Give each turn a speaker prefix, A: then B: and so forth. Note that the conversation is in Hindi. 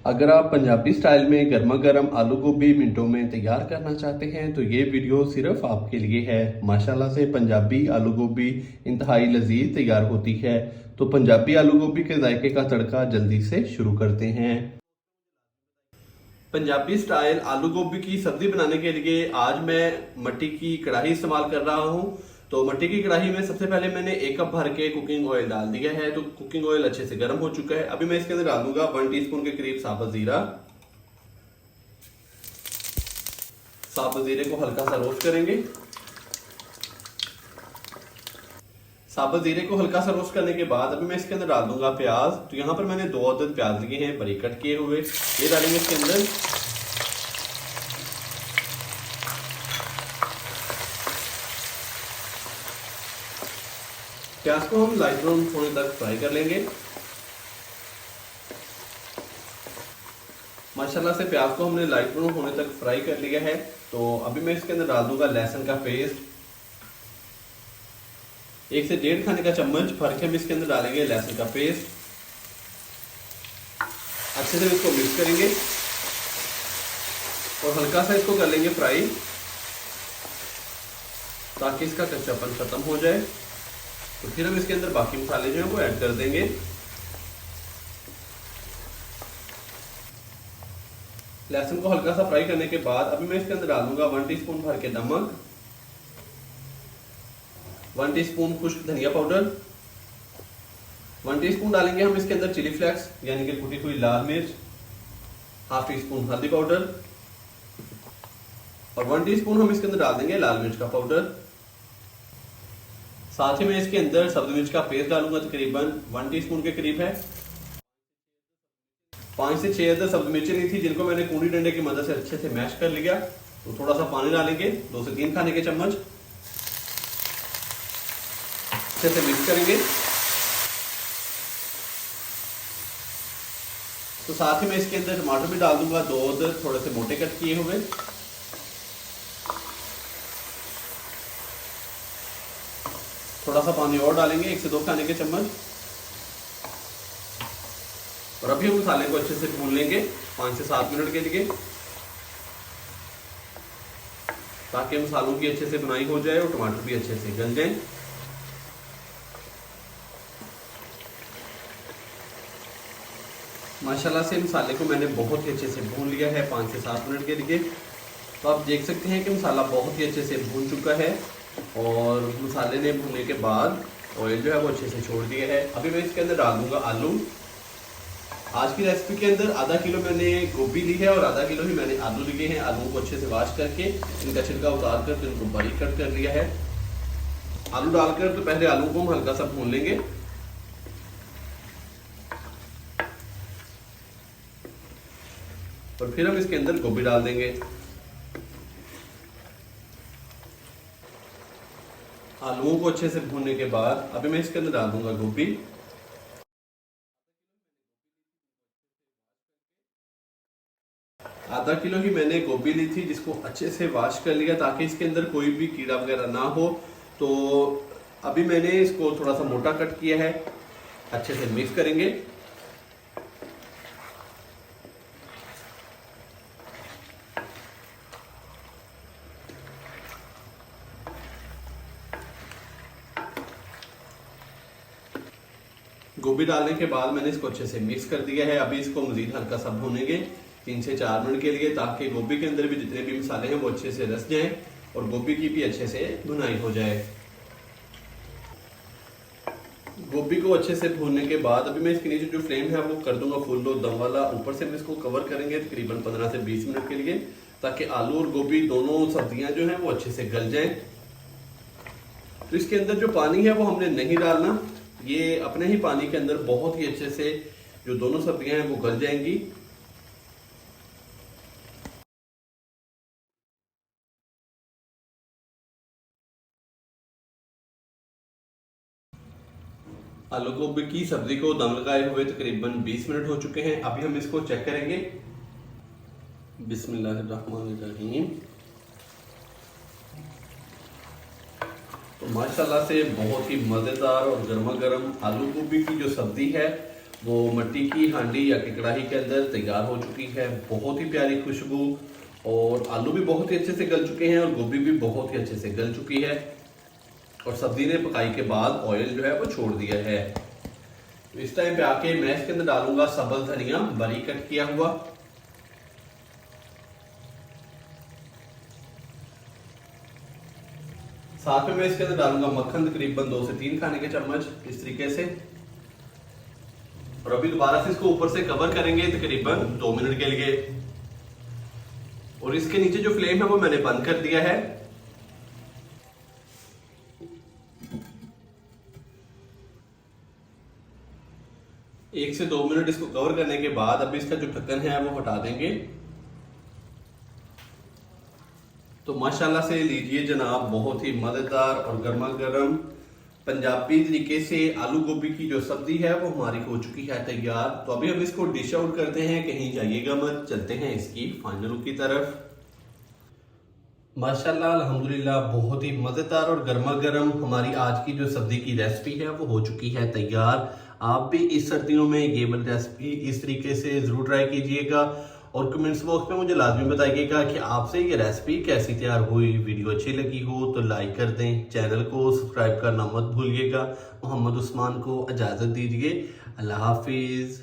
A: अगर आप पंजाबी स्टाइल में गर्मा गर्म आलू गोभी मिनटों में तैयार करना चाहते हैं तो ये वीडियो सिर्फ आपके लिए है। माशाल्लाह से पंजाबी आलू गोभी इंतहाई लजीज तैयार होती है। तो पंजाबी आलू गोभी के जायके का तड़का जल्दी से शुरू करते हैं। पंजाबी स्टाइल आलू गोभी की सब्जी बनाने के लिए आज मैं मट्टी की कढ़ाई इस्तेमाल कर रहा हूं। तो मट्टी की कढ़ाई में सबसे पहले मैंने 1 कप भर के कुकिंग ऑयल डाल दिया है। तो कुकिंग ऑयल अच्छे से गर्म हो चुका है। अभी मैं इसके अंदर डालूंगा 1 टीस्पून के करीब साबुत जीरा। साबुत जीरे को हल्का सा रोस्ट करेंगे। साबुत जीरे को हल्का सा रोस्ट करने के बाद अभी मैं इसके अंदर डाल दूंगा प्याज। तो यहाँ पर मैंने 2 अदद प्याज लिए हैं बारीक कट किए हुए, ये डालेंगे इसके अंदर। प्याज को हम लाइट ब्राउन होने तक फ्राई कर लेंगे। माशाल्लाह से प्याज को हमने लाइट ब्राउन होने तक फ्राई कर लिया है। तो अभी मैं इसके अंदर डाल दूंगा लहसुन का पेस्ट। 1 से 1.5 खाने का चम्मच भर के हम इसके अंदर डालेंगे लहसुन का पेस्ट। अच्छे से इसको मिक्स करेंगे और हल्का सा इसको कर लेंगे फ्राई ताकि इसका कच्चापन खत्म हो जाए। तो फिर हम इसके अंदर बाकी मसाले जो हैं वो ऐड कर देंगे। लहसुन को हल्का सा फ्राई करने के बाद अभी मैं इसके अंदर डालूंगा 1 टीस्पून भर के नमक, 1 टीस्पून खुश्क धनिया पाउडर, 1 टीस्पून डालेंगे हम इसके अंदर चिली फ्लेक्स यानी कि कुटी हुई लाल मिर्च, ½ टीस्पून हल्दी पाउडर और 1 टीस्पून हम इसके अंदर डाल देंगे लाल मिर्च का पाउडर। साथ ही मैं इसके अंदर सब्जी मिर्च का पेस्ट डालूंगा, तकरीबन 1 टीस्पून के करीब है। 5 से 6 अदद सब्जी मिर्चें ली थी जिनको मैंने कूड़ी डंडे की मदद से अच्छे से मैश कर लिया। तो थोड़ा सा पानी डालेंगे, 2 से 3 खाने के चम्मच, अच्छे से मिक्स करेंगे। तो साथ ही मैं इसके अंदर टमाटर भी डाल दूंगा, 2 अदद थोड़े से मोटे कट किए हुए। थोड़ा सा पानी और डालेंगे, 1 से 2 खाने के चम्मच। और अभी हम मसाले को अच्छे से भून लेंगे 5 से 7 मिनट के लिए, ताकि मसालों की अच्छे से बुनाई हो जाए और टमाटर भी अच्छे से गल जाए। माशाल्लाह से मसाले को मैंने बहुत ही अच्छे से भून लिया है 5 से 7 मिनट के लिए। तो आप देख सकते हैं कि मसाला बहुत ही अच्छे से भून चुका है और मसाले ने भूनने के बाद ऑयल जो है वो अच्छे से छोड़ दिया है। अभी मैं इसके अंदर डाल दूंगा आलू। आज की रेसिपी के अंदर आधा किलो मैंने गोभी ली है और आधा किलो ही मैंने आलू लिए हैं। आलू को अच्छे से वॉश करके इनका छिलका उतार कर इनको बारीक कट कर लिया है। आलू डालकर तो पहले आलू को हम हल्का सा भून लेंगे। और फिर हम इसके अंदर गोभी डाल देंगे। आलूओं को अच्छे से भूनने के बाद अभी मैं इसके अंदर डाल दूंगा गोभी। आधा किलो ही मैंने गोभी ली थी जिसको अच्छे से वॉश कर लिया ताकि इसके अंदर कोई भी कीड़ा वगैरह ना हो। तो अभी मैंने इसको थोड़ा सा मोटा कट किया है, अच्छे से मिक्स करेंगे। गोभी डालने के बाद मैंने इसको अच्छे से मिक्स कर दिया है। अभी इसको मजीद हल्का सा भूनेंगे 3 से 4 मिनट के लिए, ताकि गोभी के अंदर भी जितने भी मसाले हैं वो अच्छे से रस जाएं और गोभी की भी अच्छे से भुनाई हो जाए। गोभी को अच्छे से भूनने के बाद अभी मैं इसके नीचे जो फ्लेम है वो कर दूंगा फुल लो दम वाला। ऊपर से भी इसको कवर करेंगे तकरीबन 15 से 20 मिनट के लिए, ताकि आलू और गोभी दोनों सब्जियां जो हैं वो अच्छे से गल जाएं। तो इसके अंदर जो पानी है वो हमने नहीं डालना, ये अपने ही पानी के अंदर बहुत ही अच्छे से जो दोनों सब्जियां हैं वो गल जाएंगी। आलू गोभी की सब्जी को दम लगाए हुए तकरीबन 20 मिनट हो चुके हैं। अभी हम इसको चेक करेंगे। बिस्मिल्लाहिर्रहमानिर्रहीम। तो माशाल्लाह से बहुत ही मज़ेदार और गर्मा गर्म आलू गोभी की जो सब्जी है वो मिट्टी की हांडी या कि कढ़ाई के अंदर तैयार हो चुकी है। बहुत ही प्यारी खुशबू, और आलू भी बहुत ही अच्छे से गल चुके हैं और गोभी भी बहुत ही अच्छे से गल चुकी है, और सब्जी ने पकाई के बाद ऑयल जो है वो छोड़ दिया है। तो इस टाइम पे आके मैं इसके अंदर डालूंगा सब्ज धनिया बारीक कट किया हुआ, साथ में मैं इसके अंदर डालूंगा मक्खन, तकरीबन 2 से 3 खाने के चम्मच इस तरीके से। और अभी दोबारा से इसको ऊपर से कवर करेंगे तकरीबन 2 मिनट के लिए, और इसके नीचे जो फ्लेम है वो मैंने बंद कर दिया है। एक से 2 मिनट इसको कवर करने के बाद अब इसका जो ढक्कन है वो हटा देंगे। तो माशाल्लाह से लीजिए जनाब, बहुत ही मजेदार और गर्मा गर्म पंजाबी तरीके से आलू गोभी की जो सब्जी है वो हमारी हो चुकी है तैयार। तो अभी हम इसको डिश आउट करते हैं, कहीं जाइएगा मत, चलते हैं इसकी फाइनल लुक की तरफ। माशाल्लाह अल्हम्दुलिल्लाह बहुत ही मज़ेदार और गर्मा गर्म हमारी आज की जो सब्जी की रेसिपी है वो हो चुकी है तैयार। आप भी इस सर्दियों में ये वाली रेसिपी इस तरीके से ज़रूर ट्राई कीजिएगा, और कमेंट्स बॉक्स में मुझे लाजमी बताइएगा कि आपसे ये रेसिपी कैसी तैयार हुई। वीडियो अच्छी लगी हो तो लाइक कर दें, चैनल को सब्सक्राइब करना मत भूलिएगा। मोहम्मद उस्मान को इजाज़त दीजिए, अल्लाह हाफिज़।